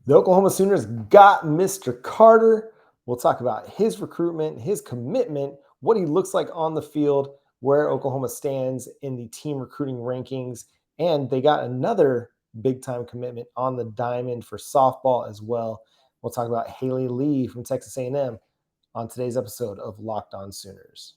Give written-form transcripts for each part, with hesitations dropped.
The Oklahoma Sooners got Mr. Carter. We'll talk about his recruitment, his commitment, what he looks like on the field, where Oklahoma stands in the team recruiting rankings, and they got another big time commitment on the diamond for softball as well. We'll talk about Haley Lee from Texas A&M on today's episode of Locked On Sooners.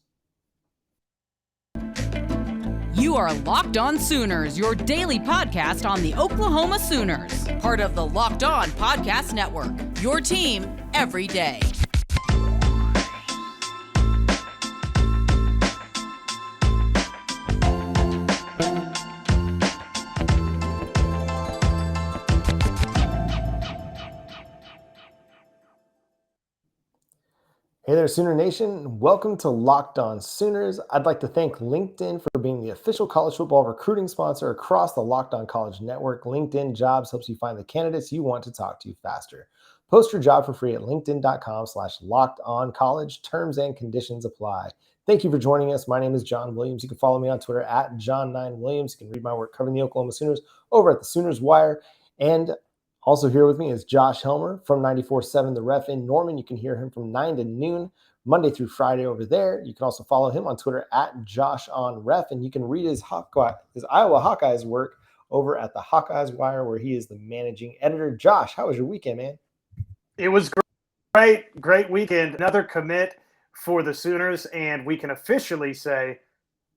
You are Locked On Sooners, your daily podcast on the Oklahoma Sooners, part of the Locked On Podcast Network, your team every day. Hey there, Sooner Nation. Welcome to Locked On Sooners. I'd like to thank LinkedIn for being the official college football recruiting sponsor across the Locked On College Network. LinkedIn Jobs helps you find the candidates you want to talk to faster. Post your job for free at linkedin.com/lockedoncollege. Terms and conditions apply. Thank you for joining us. My name is John Williams. You can follow me on Twitter at John9Williams. You can read my work covering the Oklahoma Sooners over at the Sooners Wire. And also here with me is Josh Helmer from 94.7 The Ref in Norman. You can hear him from 9 to noon, Monday through Friday over there. You can also follow him on Twitter at JoshOnRef, and you can read his Iowa Hawkeyes work over at the Hawkeyes Wire, where he is the managing editor. Josh, how was your weekend, man? It was great weekend. Another commit for the Sooners, and we can officially say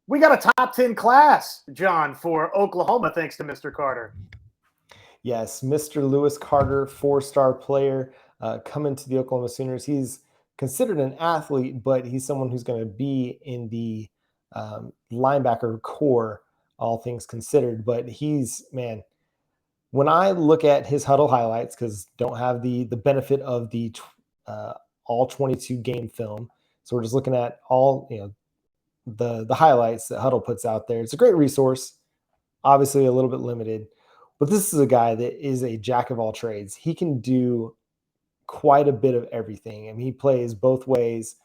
we got a top 10 class, John, for Oklahoma, thanks to Mr. Carter. Yes, Mr. Lewis Carter, four-star player, coming to the Oklahoma Sooners. He's considered an athlete, but he's someone who's going to be in the linebacker core, all things considered. But man, when I look at his huddle highlights, because don't have the benefit of the all 22 game film, so we're just looking at all the highlights that Huddle puts out there. It's a great resource, obviously a little bit limited. But this is a guy that is a jack of all trades. He can do quite a bit of everything. I mean, he plays both ways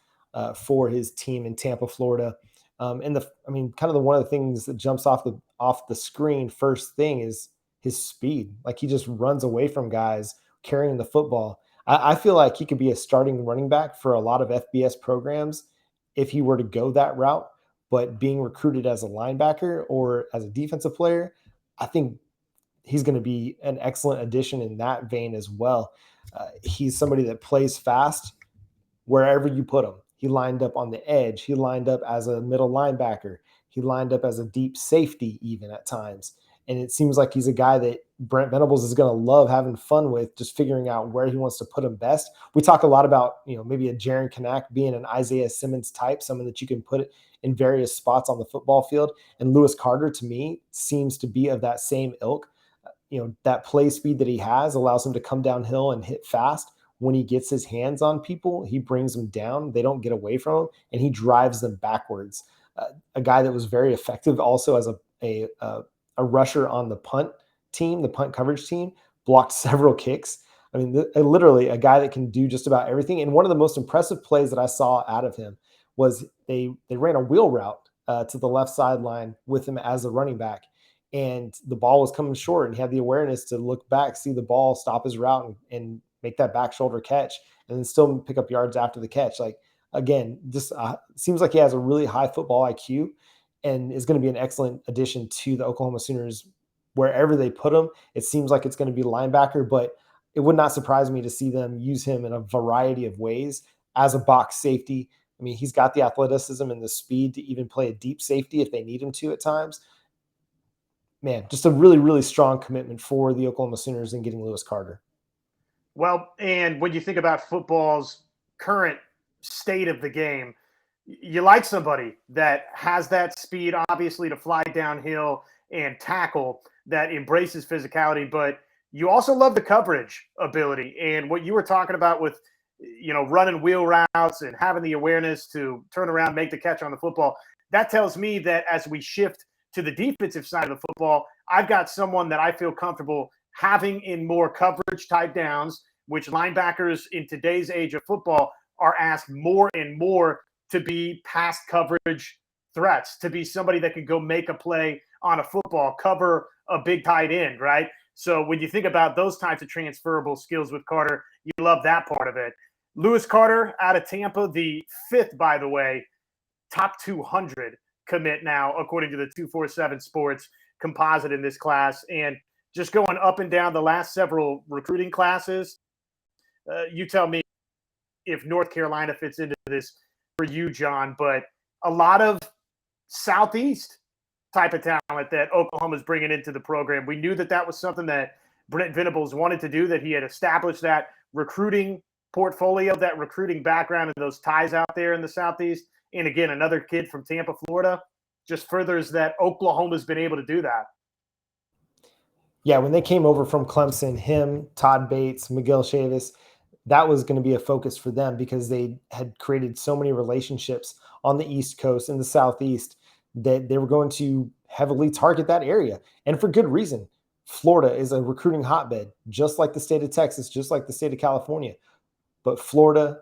for his team in Tampa, Florida. One of the things that jumps off the screen first thing is his speed. Like, he just runs away from guys carrying the football. I feel like he could be a starting running back for a lot of FBS programs if he were to go that route. But being recruited as a linebacker or as a defensive player, I think he's going to be an excellent addition in that vein as well. He's somebody that plays fast wherever you put him. He lined up on the edge. He lined up as a middle linebacker. He lined up as a deep safety even at times. And it seems like he's a guy that Brent Venables is going to love having fun with, just figuring out where he wants to put him best. We talk a lot about, maybe a Jaron Kanak being an Isaiah Simmons type, someone that you can put in various spots on the football field. And Lewis Carter, to me, seems to be of that same ilk. That play speed that he has allows him to come downhill and hit fast. When he gets his hands on people, he brings them down. They don't get away from him, and he drives them backwards. A guy that was very effective also as a rusher on the punt team, the punt coverage team, blocked several kicks. I mean, literally a guy that can do just about everything. And one of the most impressive plays that I saw out of him was they ran a wheel route to the left sideline with him as a running back. And the ball was coming short, and he had the awareness to look back, see the ball, stop his route, and make that back shoulder catch, and then still pick up yards after the catch. Like, again, just seems like he has a really high football IQ and is going to be an excellent addition to the Oklahoma Sooners wherever they put him. It seems like it's going to be linebacker, but it would not surprise me to see them use him in a variety of ways as a box safety. I mean, he's got the athleticism and the speed to even play a deep safety if they need him to at times. Man, just a really, really strong commitment for the Oklahoma Sooners in getting Lewis Carter. Well, and when you think about football's current state of the game, you like somebody that has that speed, obviously, to fly downhill and tackle, that embraces physicality, but you also love the coverage ability. And what you were talking about with, running wheel routes and having the awareness to turn around, make the catch on the football, that tells me that as we shift to the defensive side of the football, I've got someone that I feel comfortable having in more coverage type downs, which linebackers in today's age of football are asked more and more to be pass coverage threats, to be somebody that can go make a play on a football, cover a big tight end, right? So when you think about those types of transferable skills with Carter, you love that part of it. Lewis Carter out of Tampa, the fifth, by the way, top 200 commit now, according to the 247 Sports composite in this class. And just going up and down the last several recruiting classes, you tell me if North Carolina fits into this for you, John, but a lot of Southeast type of talent that Oklahoma's bringing into the program. We knew that that was something that Brent Venables wanted to do, that he had established that recruiting portfolio, that recruiting background, and those ties out there in the Southeast. And again, another kid from Tampa, Florida, just furthers that Oklahoma's been able to do that. Yeah, when they came over from Clemson, him, Todd Bates, Miguel Chavis, that was going to be a focus for them because they had created so many relationships on the East Coast and the Southeast that they were going to heavily target that area. And for good reason. Florida is a recruiting hotbed, just like the state of Texas, just like the state of California. But Florida,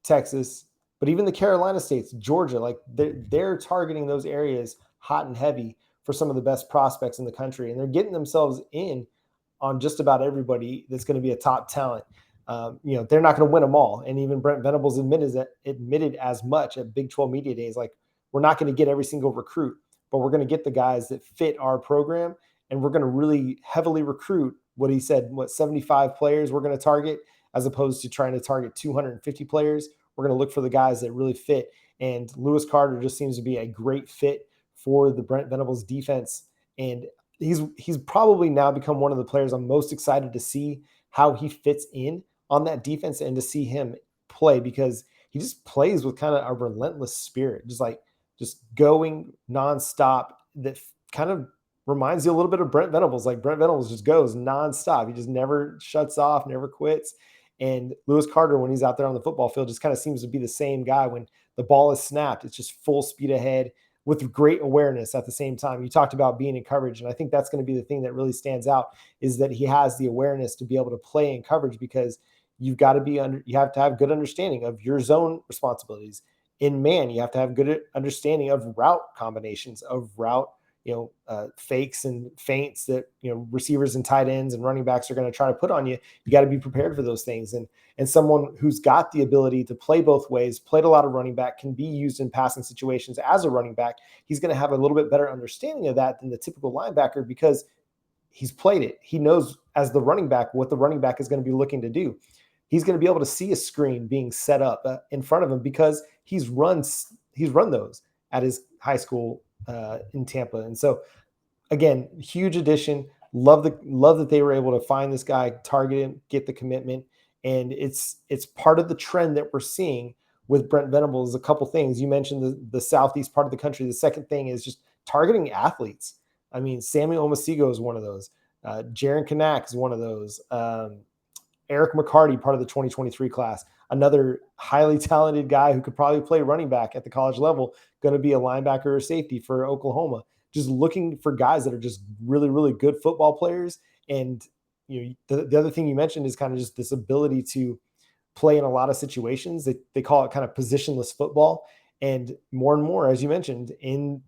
Texas, but even the Carolina states, Georgia, like they're targeting those areas hot and heavy for some of the best prospects in the country. And they're getting themselves in on just about everybody that's going to be a top talent. They're not going to win them all. And even Brent Venables admitted as much at Big 12 Media Days. Like, we're not going to get every single recruit, but we're going to get the guys that fit our program. And we're going to really heavily recruit what he said, 75 players we're going to target, as opposed to trying to target 250 players. We're going to look for the guys that really fit. And Lewis Carter just seems to be a great fit for the Brent Venables defense. And he's probably now become one of the players I'm most excited to see how he fits in on that defense and to see him play, because he just plays with kind of a relentless spirit, just going nonstop. That kind of reminds you a little bit of Brent Venables. Like, Brent Venables just goes nonstop. He just never shuts off, never quits. And Lewis Carter, when he's out there on the football field, just kind of seems to be the same guy. When the ball is snapped, it's just full speed ahead with great awareness at the same time. You talked about being in coverage, and I think that's going to be the thing that really stands out, is that he has the awareness to be able to play in coverage, because you have to have good understanding of your zone responsibilities. In man, you have to have good understanding of route combinations, of route, fakes and feints that, receivers and tight ends and running backs are going to try to put on you. You got to be prepared for those things. And someone who's got the ability to play both ways, played a lot of running back, can be used in passing situations as a running back. He's going to have a little bit better understanding of that than the typical linebacker, because he's played it. He knows as the running back what the running back is going to be looking to do. He's going to be able to see a screen being set up in front of him, because he's run those at his high school in Tampa. And so, again, huge addition. Love that they were able to find this guy, target him, get the commitment. And it's part of the trend that we're seeing with Brent Venables. A couple things. You mentioned the Southeast part of the country. The second thing is just targeting athletes. I mean, Samuel Omasigo is one of those. Jaron Kanak is one of those. Eric McCarty, part of the 2023 class, another highly talented guy who could probably play running back at the college level, going to be a linebacker or safety for Oklahoma. Just looking for guys that are just really, really good football players. And the other thing you mentioned is kind of just this ability to play in a lot of situations. They call it kind of positionless football. And more, as you mentioned, in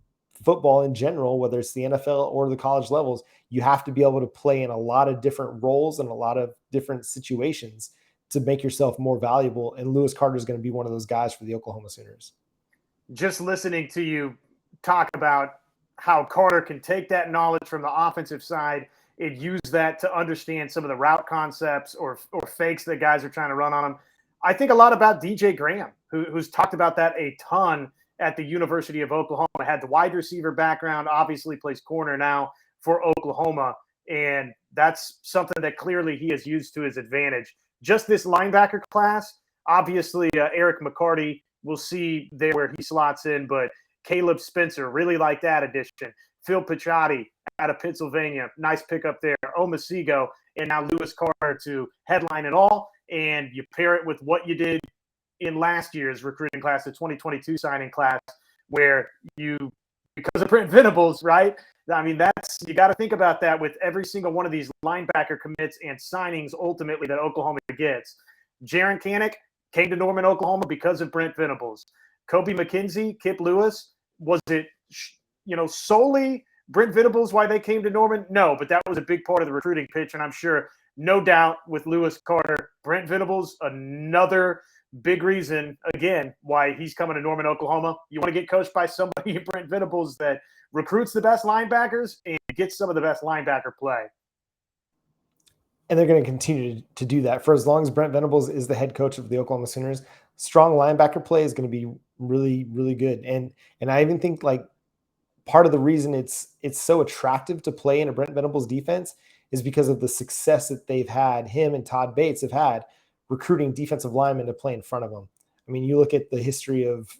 football in general, whether it's the NFL or the college levels, you have to be able to play in a lot of different roles and a lot of different situations to make yourself more valuable. And Lewis Carter is going to be one of those guys for the Oklahoma Sooners. Just listening to you talk about how Carter can take that knowledge from the offensive side and use that to understand some of the route concepts or fakes that guys are trying to run on him. I think a lot about DJ Graham, who's talked about that a ton at the University of Oklahoma. Had the wide receiver background, obviously plays corner now for Oklahoma. And that's something that clearly he has used to his advantage. Just this linebacker class, obviously Eric McCarty, we'll see there where he slots in, but Caleb Spencer, really like that addition. Phil Picciotti out of Pennsylvania, nice pickup there. Omasigo, and now Lewis Carter to headline it all. And you pair it with what you did in last year's recruiting class, the 2022 signing class, where because of Brent Venables, right? I mean, you got to think about that with every single one of these linebacker commits and signings ultimately that Oklahoma gets. Jaron Kanak came to Norman, Oklahoma because of Brent Venables. Kobe McKenzie, Kip Lewis, was it, solely Brent Venables why they came to Norman? No, but that was a big part of the recruiting pitch, and I'm sure, no doubt, with Lewis Carter, Brent Venables, another big reason, again, why he's coming to Norman, Oklahoma. You want to get coached by somebody, Brent Venables, that recruits the best linebackers and gets some of the best linebacker play. And they're going to continue to do that for as long as Brent Venables is the head coach of the Oklahoma Sooners. Strong linebacker play is going to be really, really good. And I even think like part of the reason it's so attractive to play in a Brent Venables defense is because of the success that they've had, him and Todd Bates have had recruiting defensive linemen to play in front of them. I mean, you look at the history of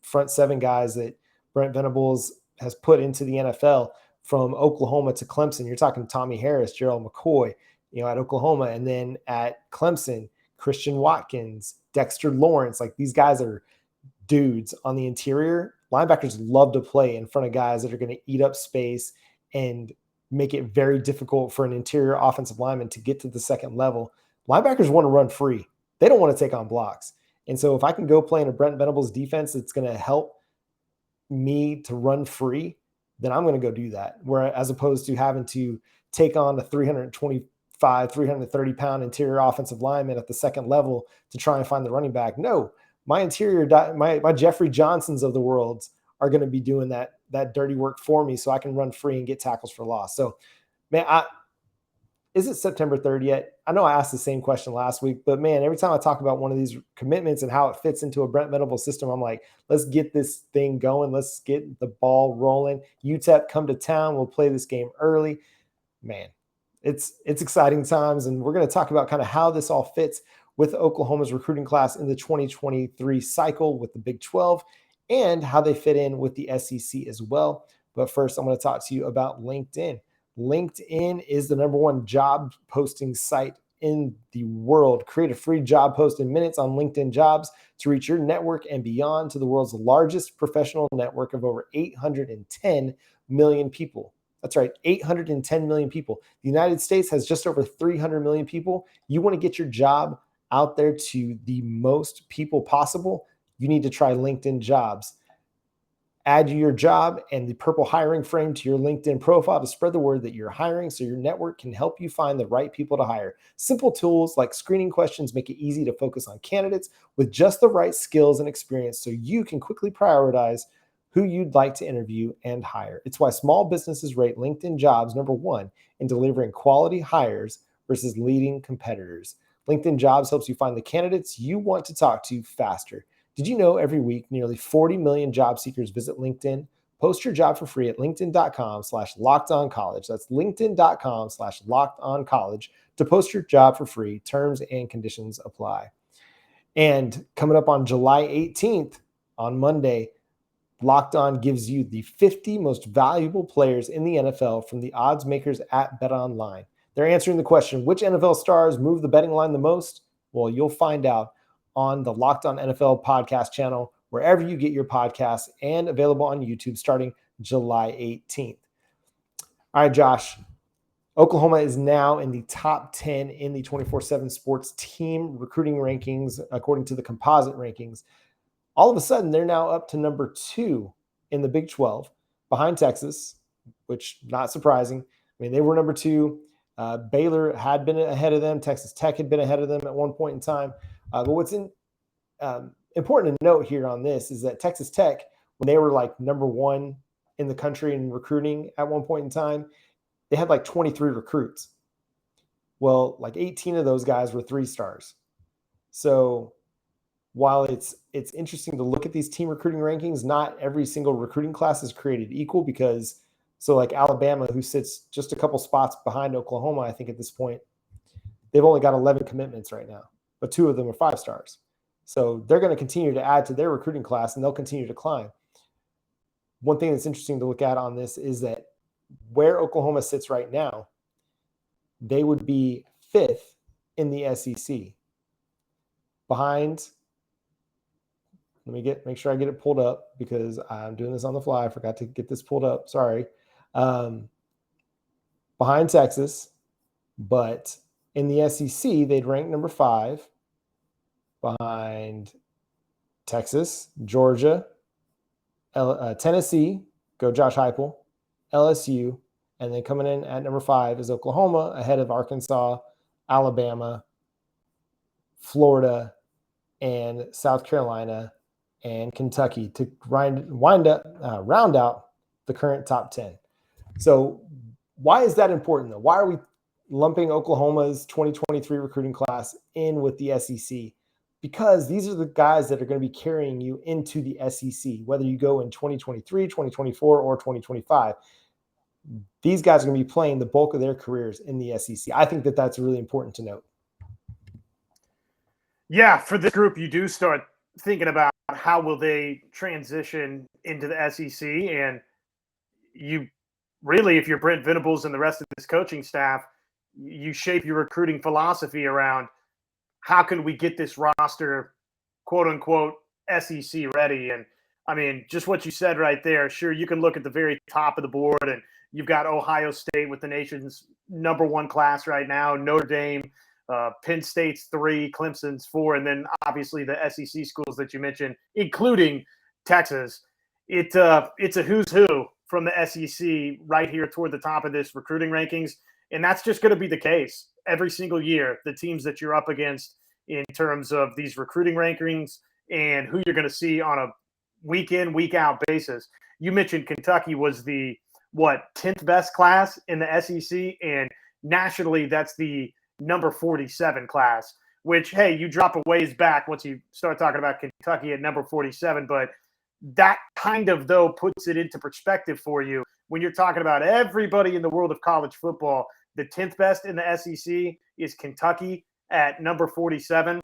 front seven guys that Brent Venables has put into the NFL from Oklahoma to Clemson. You're talking Tommy Harris, Gerald McCoy, at Oklahoma, and then at Clemson, Christian Watkins, Dexter Lawrence. Like, these guys are dudes on the interior. Linebackers love to play in front of guys that are going to eat up space and make it very difficult for an interior offensive lineman to get to the second level. Linebackers want to run free. They don't want to take on blocks. And so if I can go play in a Brent Venables defense that's going to help me to run free, then I'm going to go do that. Where as opposed to having to take on a 330 pound interior offensive lineman at the second level to try and find the running back. No, my interior, my Jeffrey Johnsons of the world are going to be doing that dirty work for me so I can run free and get tackles for loss. So, man, is it September 3rd yet? I know I asked the same question last week, but man, every time I talk about one of these commitments and how it fits into a Brent Venables system, I'm like, let's get this thing going. Let's get the ball rolling. UTEP, come to town. We'll play this game early. Man, it's exciting times. And we're going to talk about kind of how this all fits with Oklahoma's recruiting class in the 2023 cycle with the Big 12 and how they fit in with the SEC as well. But first, I'm going to talk to you about LinkedIn. LinkedIn is the #1 job posting site in the world. Create a free job post in minutes on LinkedIn Jobs to reach your network and beyond to the world's largest professional network of over 810 million people. That's right, 810 million people. The United States has just over 300 million people. You want to get your job out there to the most people possible, you need to try LinkedIn Jobs. Add your job and the purple hiring frame to your LinkedIn profile to spread the word that you're hiring so your network can help you find the right people to hire. Simple tools like screening questions make it easy to focus on candidates with just the right skills and experience so you can quickly prioritize who you'd like to interview and hire. It's why small businesses rate LinkedIn Jobs #1 in delivering quality hires versus leading competitors. LinkedIn Jobs helps you find the candidates you want to talk to faster. Did you know every week nearly 40 million job seekers visit LinkedIn? Post your job for free at linkedin.com/lockedoncollege. That's linkedin.com/lockedoncollege to post your job for free. Terms and conditions apply. And coming up on July 18th, on Monday, Locked On gives you the 50 most valuable players in the NFL from the odds makers at BetOnline. They're answering the question, which NFL stars move the betting line the most? Well, you'll find out on the Locked On NFL podcast channel, wherever you get your podcasts, and available on YouTube starting July 18th. All right, Josh. Oklahoma is now in the top 10 in the 24/7 Sports team recruiting rankings, according to the composite rankings. All of a sudden, they're now up to #2 in the Big 12, behind Texas, which not surprising. I mean, they were #2. Baylor had been ahead of them. Texas Tech had been ahead of them at one point in time. But what's important to note here on this is that Texas Tech, when they were like #1 in the country in recruiting at one point in time, they had like 23 recruits. Well, like 18 of those guys were 3-stars. So while it's interesting to look at these team recruiting rankings, not every single recruiting class is created equal because so like Alabama, who sits just a couple spots behind Oklahoma, I think at this point, they've only got 11 commitments right now, but 2 of them are 5-stars. So they're going to continue to add to their recruiting class and they'll continue to climb. One thing that's interesting to look at on this is that where Oklahoma sits right now, they would be 5th in the SEC behind. Let me make sure I get it pulled up because I'm doing this on the fly. I forgot to get this pulled up. Sorry. Behind Texas, but in the SEC, they'd rank #5 behind Texas, Georgia, Tennessee, go Josh Heupel, LSU, and then coming in at number 5 is Oklahoma, ahead of Arkansas, Alabama, Florida, and South Carolina, and Kentucky to round out the current top 10. So why is that important, though? Why are we lumping Oklahoma's 2023 recruiting class in with the SEC? Because these are the guys that are going to be carrying you into the SEC, whether you go in 2023, 2024, or 2025. These guys are going to be playing the bulk of their careers in the SEC. I think that that's really important to note. Yeah, for this group, you do start thinking about how will they transition into the SEC. And you really, if you're Brent Venables and the rest of this coaching staff, you shape your recruiting philosophy around how can we get this roster, quote unquote, SEC ready. And I mean, just what you said right there. Sure, you can look at the very top of the board and you've got Ohio State with the nation's number 1 class right now, Notre Dame, Penn State's 3, Clemson's 4, and then obviously the SEC schools that you mentioned, including Texas. It's a who's who from the SEC right here toward the top of this recruiting rankings, and that's just going to be the case every single year. The teams that you're up against in terms of these recruiting rankings and who you're going to see on a week in, week out basis. You mentioned Kentucky was the 10th best class in the SEC, and nationally that's the number 47 class, which, hey, you drop a ways back once you start talking about Kentucky at number 47. But that kind of, though, puts it into perspective for you when you're talking about everybody in the world of college football. The 10th best in the SEC is Kentucky at number 47.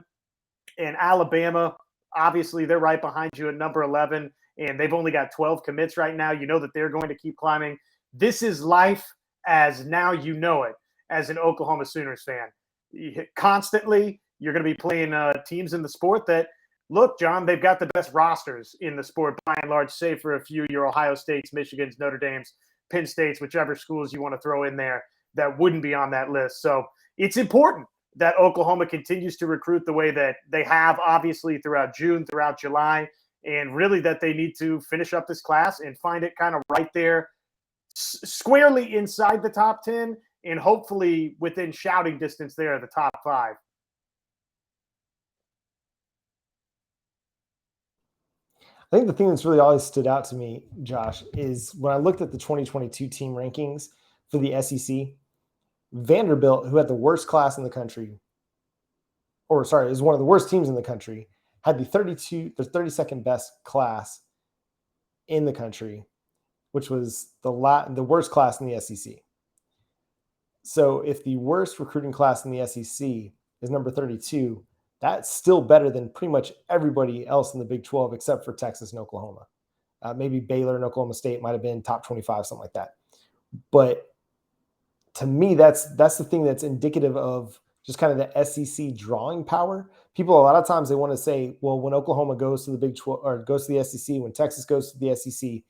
And Alabama, obviously, they're right behind you at number 11. And they've only got 12 commits right now. You know that they're going to keep climbing. This is life as now you know it. As an Oklahoma Sooners fan, constantly you're going to be playing teams in the sport that, look, John, they've got the best rosters in the sport by and large, save for a few, your Ohio States, Michigans, Notre Dames, Penn States, whichever schools you want to throw in there that wouldn't be on that list. So it's important that Oklahoma continues to recruit the way that they have, obviously, throughout June, throughout July, and really that they need to finish up this class and find it kind of right there, squarely inside the top 10, and hopefully within shouting distance there, the top 5. I think the thing that's really always stood out to me, Josh, is when I looked at the 2022 team rankings for the SEC, Vanderbilt, who had the worst class in the country, is one of the worst teams in the country, had the 32nd best class in the country, which was the worst class in the SEC. So if the worst recruiting class in the SEC is number 32, that's still better than pretty much everybody else in the Big 12 except for Texas and Oklahoma. Maybe Baylor and Oklahoma State might have been top 25, something like that. But to me, that's the thing that's indicative of just kind of the SEC drawing power. People, a lot of times they want to say, well, when Oklahoma goes to the Big 12 or goes to the SEC, when Texas goes to the SEC,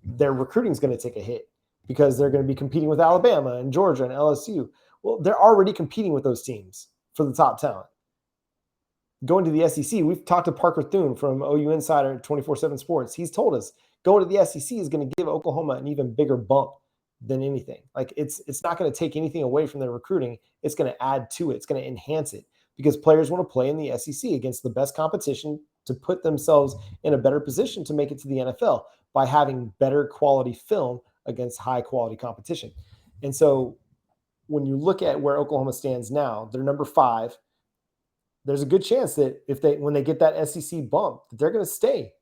their recruiting is going to take a hit because they're going to be competing with Alabama and Georgia and LSU. Well, they're already competing with those teams for the top talent. Going to the SEC, we've talked to Parker Thune from OU Insider 24/7 Sports. He's told us going to the SEC is going to give Oklahoma an even bigger bump than anything. Like it's not going to take anything away from their recruiting. It's going to add to it. It's going to enhance it because players want to play in the SEC against the best competition to put themselves in a better position to make it to the NFL by having better quality film against high quality competition. And so when you look at where Oklahoma stands now, they're number 5. There's a good chance that when they get that SEC bump, they're going to stay,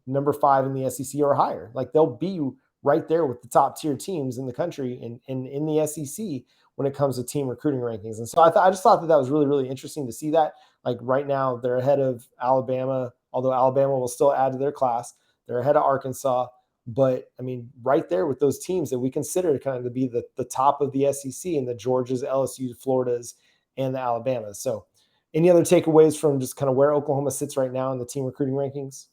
number 5 in the SEC or higher. Like they'll be right there with the top tier teams in the country and in the SEC when it comes to team recruiting rankings. And so I just thought that was really, really interesting to see that. Like right now they're ahead of Alabama, although Alabama will still add to their class. They're ahead of Arkansas. But, I mean, right there with those teams that we consider kind of to be the top of the SEC and the Georgias, LSU, Floridas, and the Alabamas. So any other takeaways from just kind of where Oklahoma sits right now in the team recruiting rankings?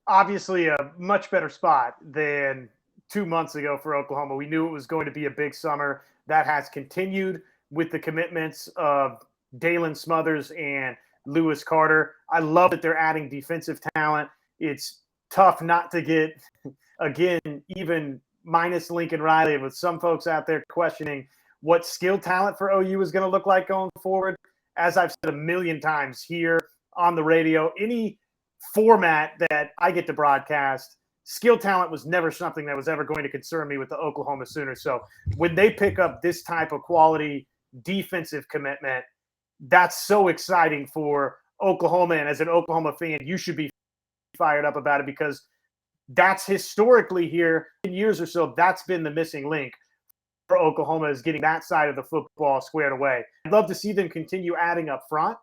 Obviously a much better spot than 2 months ago for Oklahoma. We knew it was going to be a big summer. That has continued with the commitments of Dalen Smothers and Lewis Carter. I love that they're adding defensive talent. It's tough not to get, again, even minus Lincoln Riley, with some folks out there questioning what skill talent for OU is going to look like going forward. As I've said a million times here on the radio, any format that I get to broadcast, skill talent was never something that was ever going to concern me with the Oklahoma Sooners. So when they pick up this type of quality defensive commitment, that's so exciting for Oklahoma. And as an Oklahoma fan, you should be fired up about it, because that's historically here in years or so, that's been the missing link for Oklahoma, is getting that side of the football squared away. I'd love to see them continue adding up front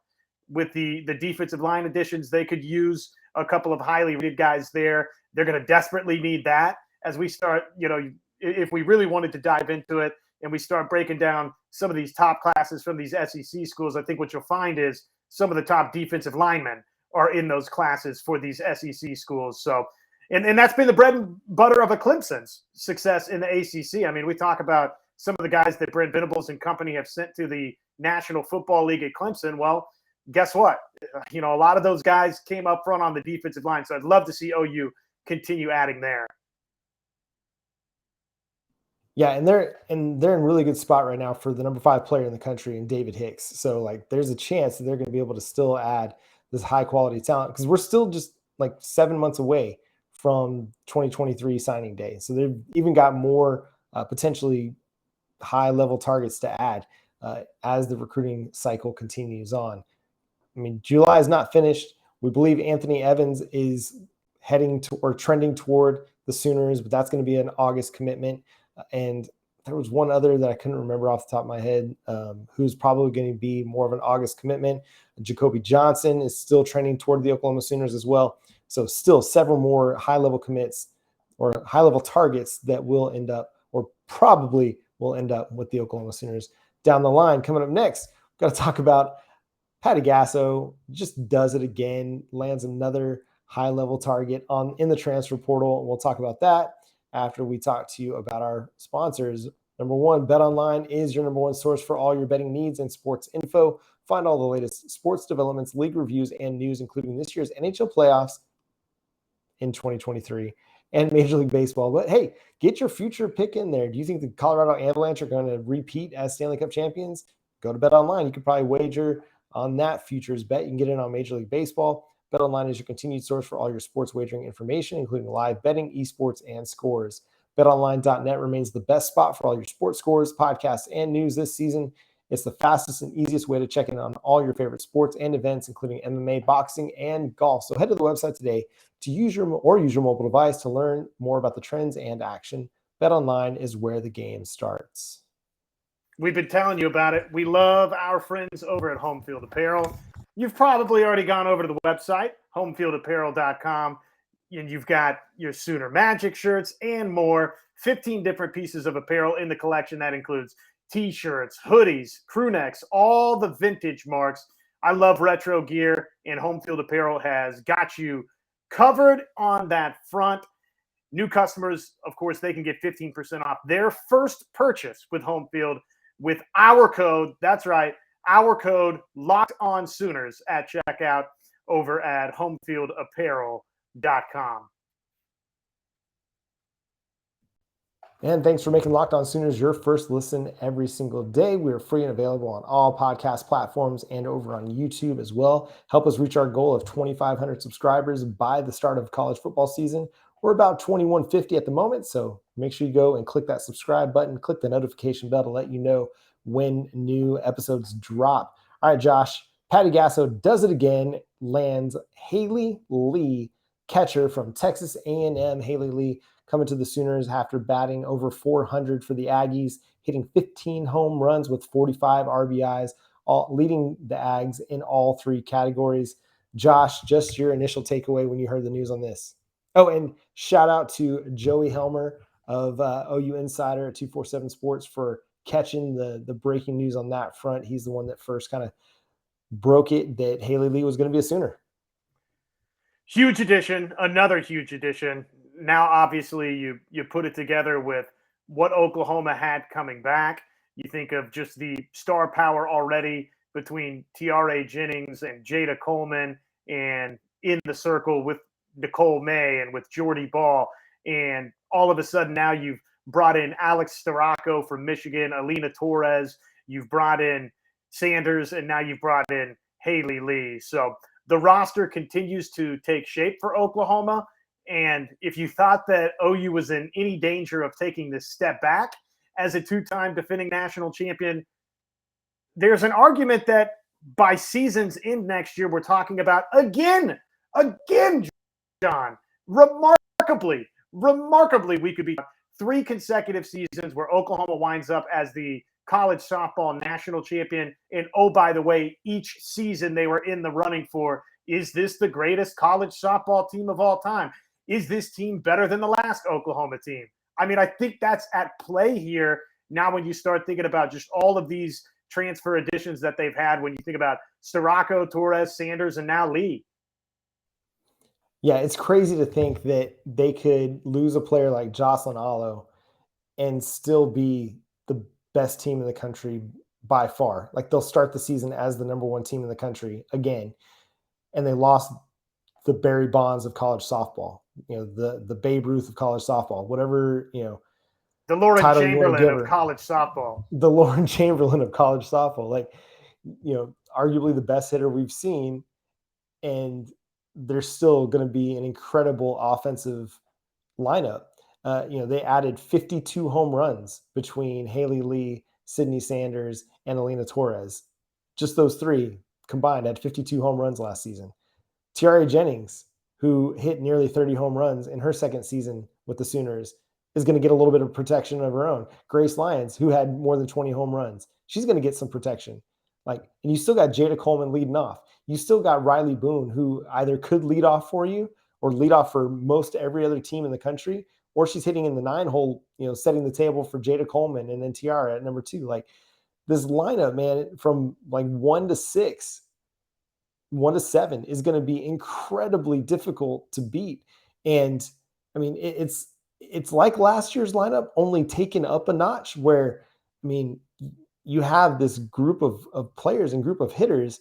with the defensive line additions. They could use a couple of highly rated guys there. They're going to desperately need that as we start, if we really wanted to dive into it and we start breaking down some of these top classes from these SEC schools, I think what you'll find is some of the top defensive linemen are in those classes for these SEC schools. So, and that's been the bread and butter of a Clemson's success in the ACC. I mean, we talk about some of the guys that Brent Venables and company have sent to the National Football League at Clemson. Well, guess what? A lot of those guys came up front on the defensive line. So I'd love to see OU continue adding there. Yeah, and they're in really good spot right now for the number 5 player in the country, and David Hicks. So like, there's a chance that they're going to be able to still add this high quality talent, because we're still just like 7 months away from 2023 signing day. So they've even got more potentially high level targets to add as the recruiting cycle continues on. I mean, July is not finished. We believe Anthony Evans is heading to or trending toward the Sooners, but that's going to be an August commitment. And there was one other that I couldn't remember off the top of my head, who's probably going to be more of an August commitment. Jacoby Johnson is still trending toward the Oklahoma Sooners as well. So still several more high-level commits or high-level targets that will end up, or probably will end up, with the Oklahoma Sooners down the line. Coming up next, we've got to talk about Patty Gasso. Just does it again, lands another high-level target in the transfer portal. We'll talk about that after we talk to you about our sponsors. Number one, BetOnline is your number one source for all your betting needs and sports info. Find all the latest sports developments, league reviews, and news, including this year's NHL playoffs in 2023 and Major League Baseball. But hey, get your future pick in there. Do you think the Colorado Avalanche are going to repeat as Stanley Cup champions? Go to BetOnline. You could probably wager on that futures bet. You can get in on Major League Baseball. BetOnline is your continued source for all your sports wagering information, including live betting, esports, and scores. BetOnline.net remains the best spot for all your sports scores, podcasts, and news this season. It's the fastest and easiest way to check in on all your favorite sports and events, including MMA, boxing, and golf. So head to the website today to use your mobile device to learn more about the trends and action. BetOnline is where the game starts. We've been telling you about it. We love our friends over at Homefield Apparel. You've probably already gone over to the website, homefieldapparel.com, and you've got your Sooner Magic shirts and more. 15 different pieces of apparel in the collection. That includes T-shirts, hoodies, crew necks, all the vintage marks. I love retro gear, and Homefield Apparel has got you covered on that front. New customers, of course, they can get 15% off their first purchase with Homefield with our code. That's right, our code Locked On Sooners at checkout over at homefieldapparel.com. And thanks for making Locked On Sooners your first listen every single day. We are free and available on all podcast platforms and over on YouTube as well. Help us reach our goal of 2,500 subscribers by the start of college football season. We're about 2,150 at the moment, so make sure you go and click that subscribe button, click the notification bell to let you know when new episodes drop. All right, Josh, Patty Gasso does it again, lands Haley Lee, catcher from Texas A&M. Haley Lee coming to the Sooners after batting over 400 for the Aggies, hitting 15 home runs with 45 RBIs, leading the Aggies in all 3 categories. Josh, just your initial takeaway when you heard the news on this. Oh, and shout out to Joey Helmer of OU Insider at 247 Sports for catching the breaking news on that front. He's the one that first kind of broke it that Haley Lee was going to be a Sooner. Huge addition, another huge addition. Now, obviously, you put it together with what Oklahoma had coming back. You think of just the star power already between T.R.A. Jennings and Jada Coleman, and in the circle with Nicole May and with Jordy Ball. And all of a sudden now you've brought in Alex Storako from Michigan, Alina Torres. You've brought in Sanders, and now you've brought in Haley Lee. So the roster continues to take shape for Oklahoma. And if you thought that OU was in any danger of taking this step back as a two-time defending national champion, there's an argument that by season's end next year, we're talking about again, John, remarkably, we could be 3 consecutive seasons where Oklahoma winds up as the college softball national champion. And oh, by the way, each season they were in the running for, is this the greatest college softball team of all time? Is this team better than the last Oklahoma team? I mean, I think that's at play here now when you start thinking about just all of these transfer additions that they've had, when you think about Storako, Torres, Sanders, and now Lee. Yeah, it's crazy to think that they could lose a player like Jocelyn Allo and still be the best team in the country by far. Like, they'll start the season as the number 1 team in the country again, and they lost the Barry Bonds of college softball, the Babe Ruth of college softball, whatever, the Lauren title Chamberlain of college softball. The Lauren Chamberlain of college softball, like, arguably the best hitter we've seen, and they're still going to be an incredible offensive lineup. They added 52 home runs between Haley Lee, Sydney Sanders, and Alina Torres. Just those 3 combined had 52 home runs last season. Tiare Jennings, who hit nearly 30 home runs in her second season with the Sooners, is going to get a little bit of protection of her own. Grace Lyons, who had more than 20 home runs, she's going to get some protection. And you still got Jada Coleman leading off. You still got Riley Boone, who either could lead off for you or lead off for most every other team in the country, or she's hitting in the 9-hole, setting the table for Jada Coleman and then Tiara at number 2. Like, this lineup, man, from 1 to 6, 1 to 7 is going to be incredibly difficult to beat. And I mean, it's like last year's lineup, only taken up a notch, where, I mean, you have this group of players and group of hitters.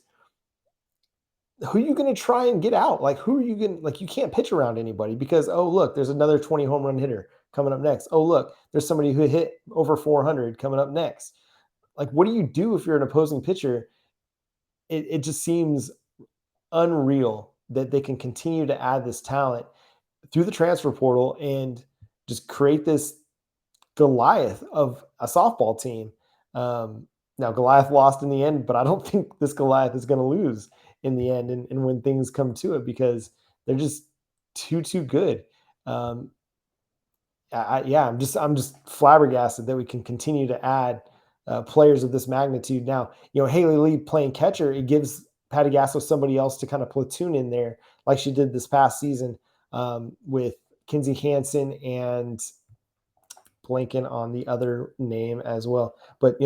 Who are you going to try and get out? Like, who are you going to, you can't pitch around anybody because, oh, look, there's another 20 home run hitter coming up next. Oh, look, there's somebody who hit over 400 coming up next. Like, what do you do if you're an opposing pitcher? It just seems unreal that they can continue to add this talent through the transfer portal and just create this Goliath of a softball team. Now, Goliath lost in the end, but I don't think this Goliath is going to lose in the end and when things come to it, because they're just too good. I'm just flabbergasted that we can continue to add players of this magnitude. Now, Haley Lee playing catcher, it gives Patty Gasso somebody else to kind of platoon in there, like she did this past season with Kinsey Hansen and blanking on the other name as well. But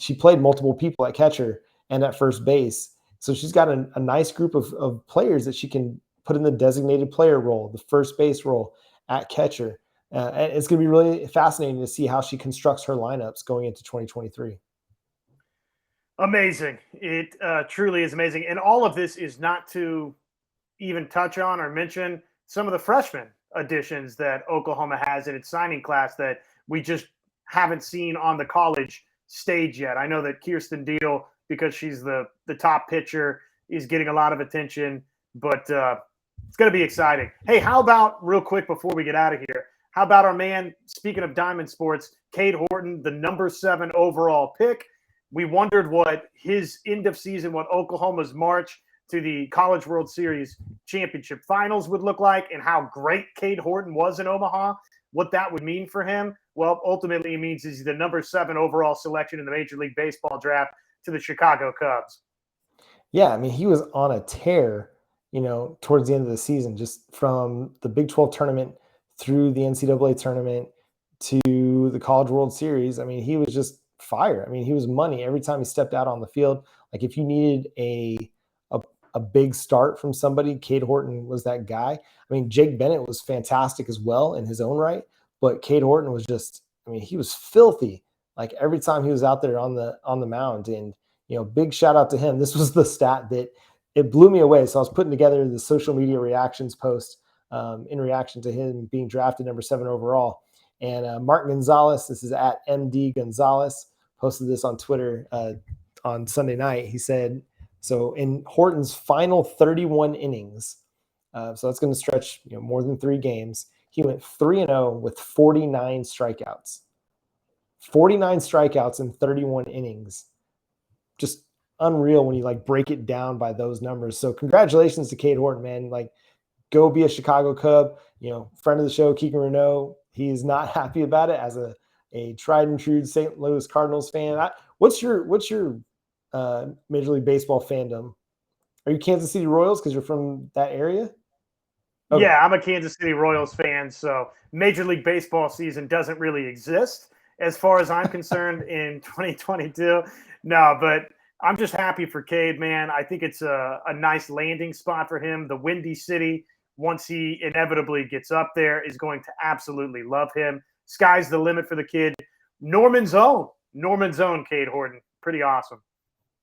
she played multiple people at catcher and at first base, so she's got a nice group of players that she can put in the designated player role, the first base role at catcher. And it's going to be really fascinating to see how she constructs her lineups going into 2023. Amazing. It truly is amazing. And all of this is not to even touch on or mention some of the freshman additions that Oklahoma has in its signing class that we just haven't seen on the college stage yet. I know that Kirsten Deal, because she's the top pitcher, is getting a lot of attention, but it's going to be exciting. Hey, how about, real quick before we get out of here, how about our man, speaking of Diamond Sports, Cade Horton, the number 7 overall pick? We wondered what his end of season, what Oklahoma's march to the College World Series championship finals would look like, and how great Cade Horton was in Omaha, what that would mean for him. Well, ultimately it means he's the number 7 overall selection in the Major League Baseball draft to the Chicago Cubs. Yeah, I mean, he was on a tear, towards the end of the season, just from the Big 12 tournament through the NCAA tournament to the College World Series. I mean, he was just fire. I mean, he was money every time he stepped out on the field. Like, if you needed a big start from somebody, Cade Horton was that guy. I mean, Jake Bennett was fantastic as well in his own right, but Cade Horton was just, I mean, he was filthy. Like, every time he was out there on the mound, and, big shout out to him. This was the stat that it blew me away. So I was putting together the social media reactions post in reaction to him being drafted number 7 overall. And Mark Gonzalez, this is at MD Gonzalez, posted this on Twitter on Sunday night. He said, so in Horton's final 31 innings, so that's going to stretch more than 3 games, he went 3-0 with 49 strikeouts. 49 strikeouts in 31 innings. Just unreal when you break it down by those numbers. So congratulations to Cade Horton, man. Go be a Chicago Cub. Friend of the show, Keegan Renault, he's not happy about it as a tried and true St. Louis Cardinals fan. What's your Major League Baseball fandom? Are you Kansas City Royals because you're from that area? Okay. Yeah, I'm a Kansas City Royals fan, so Major League Baseball season doesn't really exist as far as I'm concerned in 2022. No, but I'm just happy for Cade, man. I think it's a nice landing spot for him. The Windy City, once he inevitably gets up there, is going to absolutely love him. Sky's the limit for the kid. Norman's own Cade Horton. Pretty awesome.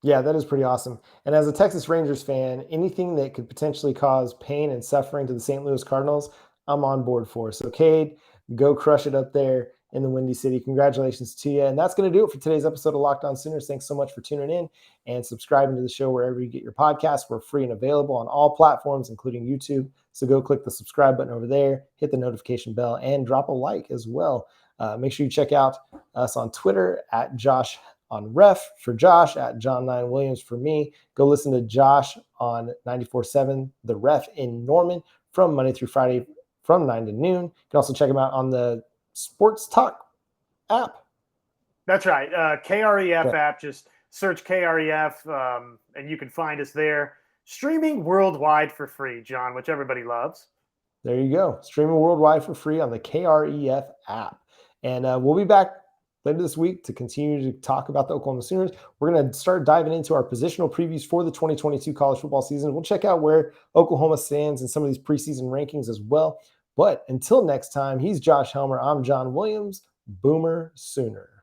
Yeah, that is pretty awesome. And as a Texas Rangers fan, anything that could potentially cause pain and suffering to the St. Louis Cardinals, I'm on board for. So, Cade, go crush it up there in the Windy City. Congratulations to you. And that's going to do it for today's episode of Locked On Sooners. Thanks so much for tuning in and subscribing to the show wherever you get your podcasts. We're free and available on all platforms, including YouTube. So go click the subscribe button over there, hit the notification bell, and drop a like as well. Make sure you check out us on Twitter at Josh on Ref for Josh, at John 9 Williams for me. Go listen to Josh on 94.7 The Ref in Norman from Monday through Friday from 9 to noon. You can also check him out on the Sports Talk app. That's right. KREF app. Just search KREF and you can find us there. Streaming worldwide for free, John, which everybody loves. There you go. Streaming worldwide for free on the KREF app. And we'll be back later this week to continue to talk about the Oklahoma Sooners. We're going to start diving into our positional previews for the 2022 college football season. We'll check out where Oklahoma stands in some of these preseason rankings as well. But until next time, he's Josh Helmer. I'm John Williams. Boomer Sooner.